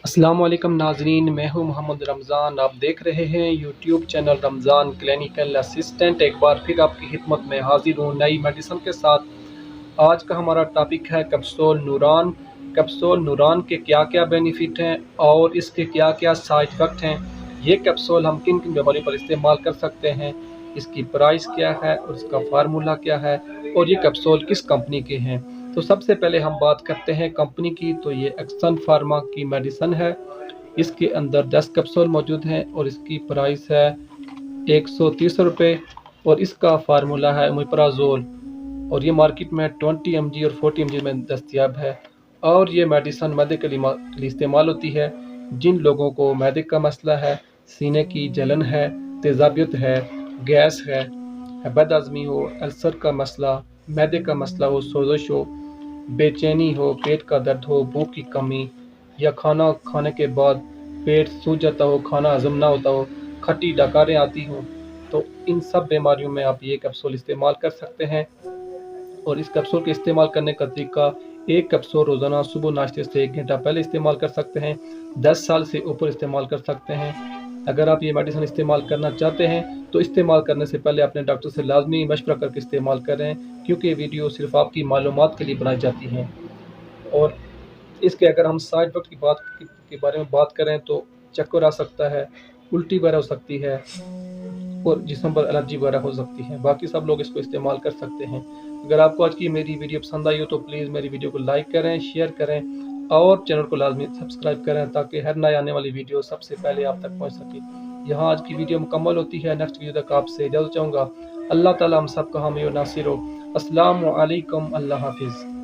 अस्सलाम वालेकुम नाजरीन, मैं हूं मोहम्मद रमज़ान। आप देख रहे हैं YouTube channel Ramzan clinical assistant. एक बार फिर आपकी खिदमत में हाजिर हूं नई मेडिसिन के साथ। आज का हमारा टॉपिक है कैप्सूल नूरान। कैप्सूल नूरान के क्या क्या बेनिफिट हैं और इसके क्या क्या साइड इफ़ेक्ट हैं। ये कैप्सूल हम किन किन बीमारियों पर इस्तेमाल कर सकते हैं, इसकी प्राइस क्या है और इसका फार्मूला क्या है और ये कैप्सूल किस कंपनी के हैं। तो सबसे पहले हम बात करते हैं कंपनी की। तो ये एक्सन फार्मा की मेडिसिन है। इसके अंदर 10 कैप्सूल मौजूद हैं और इसकी प्राइस है 130 रुपये और इसका फार्मूला है ओमेप्राजोल और ये मार्केट में 20 mg और 40 mg में दस्तयाब है। और ये मेडिसिन मैदे के लिए इस्तेमाल होती है। जिन लोगों को मैदे का मसला है, सीने की जलन है, तेज़ाबियत है, गैस है, बदहज़मी हो, अल्सर का मसला, मैदे का मसला हो, सोजश हो, बेचैनी हो, पेट का दर्द हो, भूख की कमी या खाना खाने के बाद पेट सूज जाता हो, खाना हजम ना होता हो, खट्टी डकारें आती हों, तो इन सब बीमारियों में आप ये कैप्सूल इस्तेमाल कर सकते हैं। और इस कैप्सूल के इस्तेमाल करने का तरीका, एक कैप्सूल रोज़ाना सुबह नाश्ते से 1 घंटा पहले इस्तेमाल कर सकते हैं। 10 साल से ऊपर इस्तेमाल कर सकते हैं। अगर आप ये मेडिसिन इस्तेमाल करना चाहते हैं तो इस्तेमाल करने से पहले अपने डॉक्टर से लाजमी मशवरा करके इस्तेमाल करें, क्योंकि ये वीडियो सिर्फ आपकी मालूमात के लिए बनाई जाती हैं। और इसके अगर हम साइड इफ़ेक्ट के बारे में बात करें तो चक्कर आ सकता है, उल्टी वगैरह हो सकती है और जिस्म पर एलर्जी वगैरह हो सकती है। बाकी सब लोग इसको इस्तेमाल कर सकते हैं। अगर आपको आज की मेरी वीडियो पसंद आई हो तो प्लीज़ मेरी वीडियो को लाइक करें, शेयर करें और चैनल को लाजमी सब्सक्राइब करें, ताकि हर नई आने वाली वीडियो सबसे पहले आप तक पहुंच सके। यहाँ आज की वीडियो मुकम्मल होती है। नेक्स्ट वीडियो तक आपसे इजाज़त चाहूँगा। अल्लाह ताला हम सब का हामी और नासिर हो। अस्सलामु अलैकुम, अल्लाह हाफिज़।